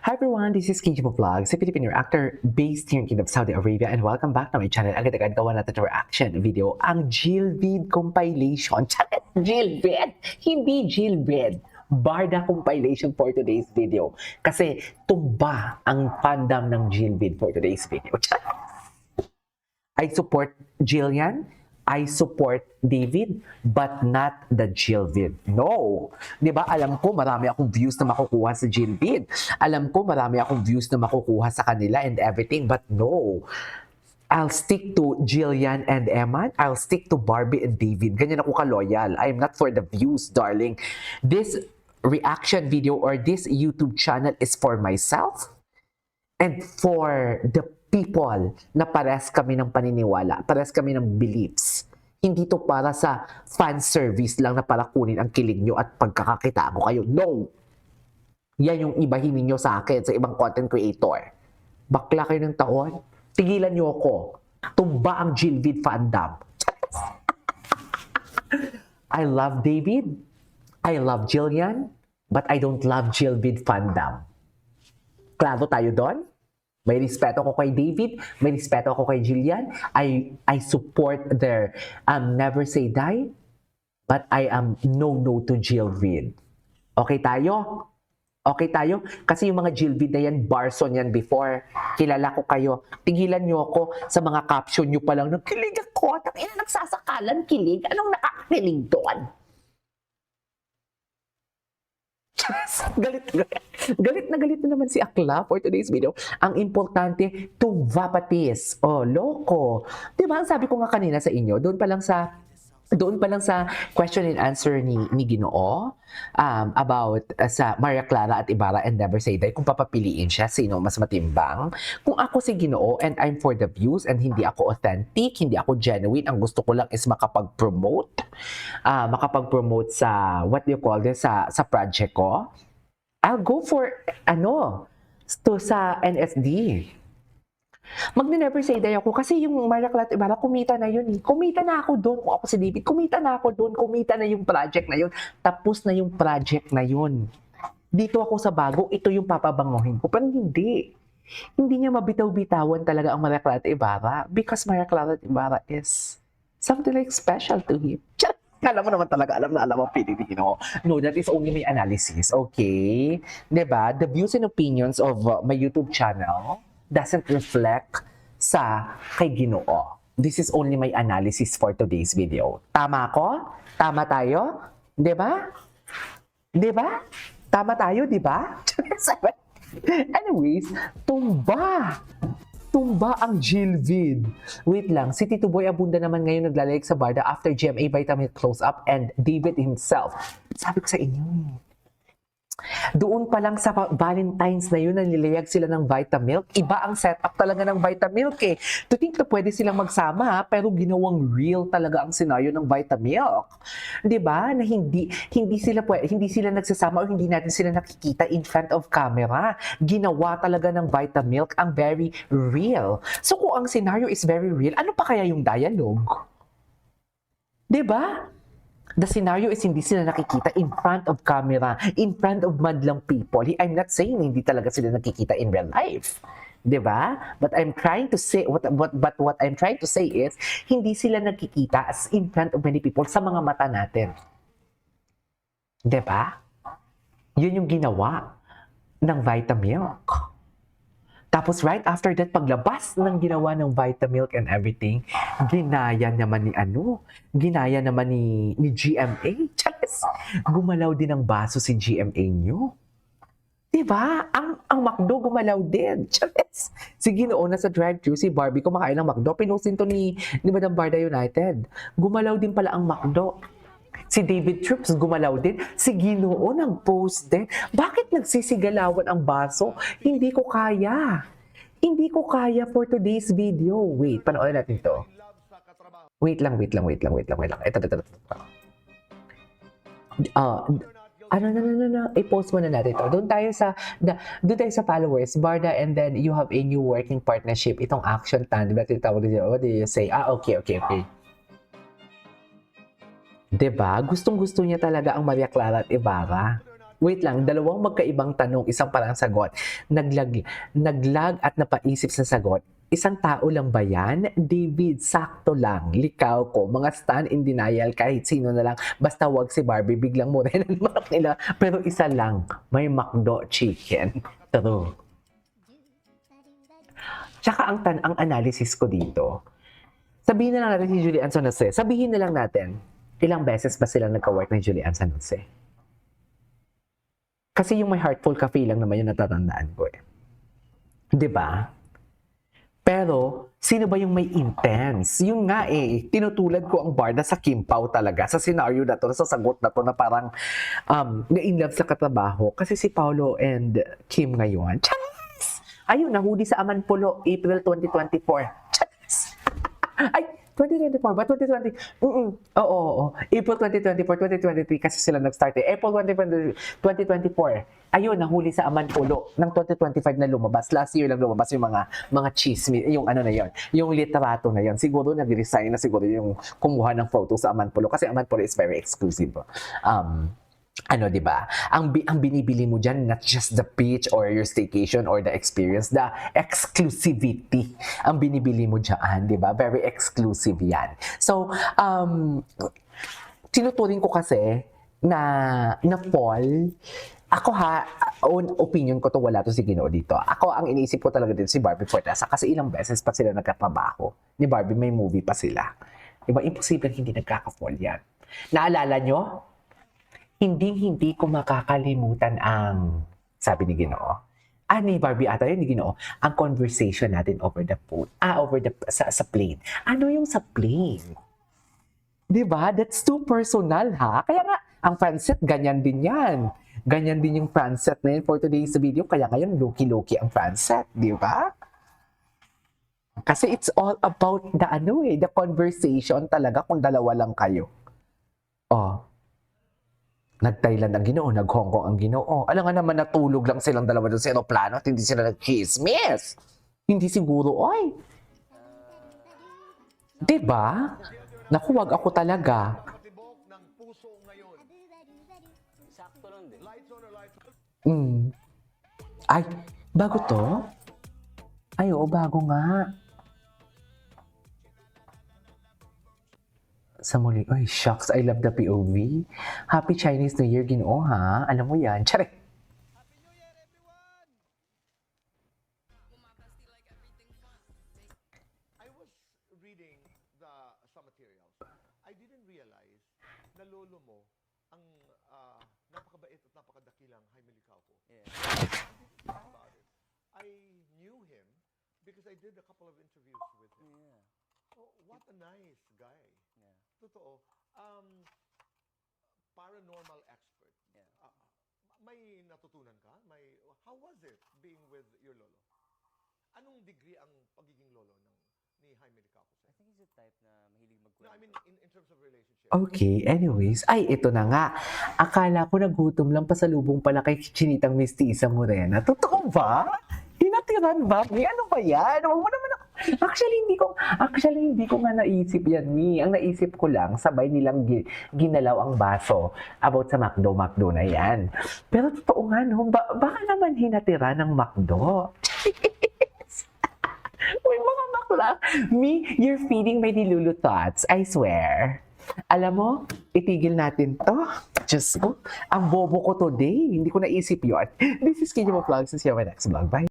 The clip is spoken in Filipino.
Hi everyone, this is KG Vlogs, a Filipino actor based here in Kingdom of Saudi Arabia, and welcome back to my channel. Agad-agad gawa natin ng reaction video, ang Jilvid compilation. Charet! Jilvid! Hindi Jilvid! Barda compilation for today's video. Kasi tumba ang fandom ng Jilvid for today's video. Charet! I support Jillian, I support David, but not the Jilvid. No! Di ba, alam ko marami akong views na makukuha sa Jilvid. Alam ko marami akong views na makukuha sa kanila and everything, but no. I'll stick to Jillian and Eman. I'll stick to Barbie and David. Ganyan ako ka-loyal. I'm not for the views, darling. This reaction video or this YouTube channel is for myself and for the people na pares kami ng paniniwala, pares kami ng beliefs. Hindi to para sa fan service lang na para kunin ang kilig nyo at pagkakakita ko kayo. No! Yan yung ibahin ninyo sa akin, sa ibang content creator. Bakla kayo ng taon, tigilan nyo ako. Tumba ang Jilvid fandom. I love David, I love Jillian, but I don't love Jilvid fandom. Klaro tayo doon? May respeto ako kay David, may respeto ako kay Jillian. I support their never say die, but I am no to Jilvid. Okay tayo? Okay tayo? Kasi yung mga Jilvid na yan, Barson yan before. Kilala ko kayo. Tigilan nyo ako sa mga caption nyo pa lang ng kilig ako. Tangina, nagsasakalan kilig. Anong nakakakilig doon? Galit na naman si Akla for today's video. Ang importante, tumvapatis. Oh, loko. Diba, ang sabi ko nga kanina sa inyo, doon pa lang sa question and answer ni Ginoo about sa Maria Clara at Ibarra and Never Say Die, kung papapiliin siya, sino mas matimbang. Kung ako si Ginoo and I'm for the views and hindi ako authentic, hindi ako genuine, ang gusto ko lang is makapag-promote sa, what do you call this, sa project ko, I'll go for, sa NSD. Mag-never say die ako kasi yung Maria Clara at Ibarra, kumita na yun. Kumita na ako doon. Kung ako si David, kumita na ako doon. Kumita na yung project na yun. Tapos na yung project na yun. Dito ako sa bago, ito yung papabanguhin ko. Pero hindi. Hindi niya mabitaw-bitawan talaga ang Maria Clara at Ibarra because Maria Clara at Ibarra is something like special to him. Alam mo naman talaga, alam ang Pilipino. No, that is only my analysis, okay? Diba? The views and opinions of my YouTube channel doesn't reflect sa kay Ginoo. This is only my analysis for today's video. Tama ko? Tama tayo? Diba? Diba? Tama tayo, diba? Anyways, tumba ang Jilvid. Wait lang, si Tito Boy Abunda naman ngayon naglalayag sa Barda after GMA Vitamin Close-Up and David himself. Sabi ko sa inyo, doon pa lang sa Valentine's na yun, nilayag sila ng Vitamilk. Iba ang setup talaga ng Vitamilk eh. To think na pwede silang magsama pero ginawang real talaga ang senaryo ng Vitamilk. 'Di ba? Na hindi sila nagsasama o hindi natin sila nakikita in front of camera. Ginawa talaga ng Vitamilk ang very real. So kung ang senaryo is very real, ano pa kaya yung dialogue? 'Di ba? The scenario is hindi sila nakikita in front of camera, in front of madlang people. I'm not saying hindi talaga sila nakikita in real life. 'Di ba? But I'm trying to say what I'm trying to say is hindi sila nakikita as in front of many people sa mga mata natin. 'Di ba? 'Yun yung ginawa ng Vitamilk. Tapos right after that, paglabas ng ginawa ng Vitamilk and everything, ginaya naman ni GMA. Charis! Gumalaw din ang baso si GMA nyo. Diba? Ang McDo gumalaw din. Charis! Si Ginoo na sa drive-thru, si Barbie kumakain ng McDo. Pinusin to ni Madam Barda United. Gumalaw din pala ang McDo. Si David Troops gumalaw din. Si Ginoo nag-post din. Bakit nagsisigalawan ang baso? Hindi ko kaya. Hindi ko kaya for today's video. Wait, panoorin natin to. Wait lang. Ito. I-post muna natin ito. Doon tayo sa followers, Barda, and then you have a new working partnership. Itong action tandem. What do you say? Okay. Diba? Gustong-gusto niya talaga ang Maria Clara at Ibarra. Wait lang, dalawang magkaibang tanong, isang parang sagot. Naglag at napaisip sa sagot. Isang tao lang ba yan? David, sakto lang. Likaw ko. Mga stan in denial, kahit sino na lang. Basta wag si Barbie, biglang mura na naman nila. Pero isa lang, may McDo chicken. True. Tsaka ang analysis ko dito, sabihin na lang natin si Julian San Jose. Sabihin na lang natin, ilang beses ba silang nagka-work ni Julian San Jose? Kasi yung may Heartful Cafe lang naman yung natatandaan ko eh. 'Di ba? Pero, sino ba yung may intense? Yung nga eh, tinutulad ko ang Barda sa Kim Pao talaga, sa scenario na to, sa sagot na to na parang na-in love sa katrabaho. Kasi si Paolo and Kim ngayon, Charis! Ayun, nahuli sa Amanpulo, April 2024. Charis! Ay, 2024 ba? 2020? Oo. April 2024, 2023 kasi sila nag-start eh. April 2024. Ayun, nahuli sa Amanpulo ng 2025 na lumabas. Last year lang lumabas yung mga chismis, yung ano na yon, yung literato na yon. Siguro nag-resign na siguro yung kumuha ng photo sa Amanpulo kasi Amanpulo is very exclusive. Ano, di ba? Ang binibili mo dyan, not just the beach or your staycation or the experience, the exclusivity. Ang binibili mo dyan, di ba? Very exclusive yan. So, tinuturing ko kasi na Paul, ako own opinion ko to, wala to si Ginoo dito. Ako, ang iniisip ko talaga dito si Barbie Fortesa kasi ilang beses pa sila nagkatrabaho. Ni Barbie, may movie pa sila. Diba? Imposible hindi nagkaka-fall yan. Naalala nyo? Hindi ko makakalimutan ang, sabi ni Ginoo. Ni Barbie ata yun, ni Ginoo. Ang conversation natin over the phone. Sa plane. Ano yung sa plane? Diba? That's too personal, ha? Kaya nga, ang Francet, ganyan din yan. Ganyan din yung Francet na yun for today's video. Kaya ngayon, loki-loki ang Francet. Diba? Kasi it's all about the conversation talaga kung dalawa lang kayo. Nag-Thailand ang Ginoo, nag-Hong Kong ang Ginoo. Alam nga naman natulog lang silang dalawa doon sa aeroplano at hindi sila nag-chismis. Hindi siguro, oy. Diba? Naku, wag ako talaga. Ay, bago to? Ay, oo, bago nga. Sa muli, ay, shucks, I love the POV. Happy Chinese New Year, Ginoo, ha? Alam mo yan. Tsare! Happy New Year, everyone! I was reading some materials. I didn't realize na lolo mo ang napakabait at napakadakilang Jaime Licauco. Yeah. About it. I knew him because I did a couple of interviews with him. Yeah. Oh, what a nice guy. Yeah. Totoo. Paranormal expert. Yeah. May natutunan ka? How was it being with your lolo? Anong degree ang pagiging lolo ni Jaime Licauco? I think he's the type na mahilig magkwento. No, I mean in terms of relationship. Okay, anyways. Ay, ito na nga. Akala ko nagutom lang, pasalubong pala kay Chinitang Mestiza Morena. Totoo ba? Hinatiran ba? May ano ba yan? Huwag mo naman ako. Actually, hindi ko nga naisip yan, Mi. Ang naisip ko lang, sabay nilang ginalaw ang baso about sa McDo na yan. Pero totoo nga, no? Baka naman hinatira ng McDo. Uy, mga bakla. Mi, you're feeding my dilulu thoughts. I swear. Alam mo, itigil natin to. Diyos ko, ang bobo ko today. Hindi ko naisip yun. This is Kenya Vlogs. See you on my next vlog. Bye.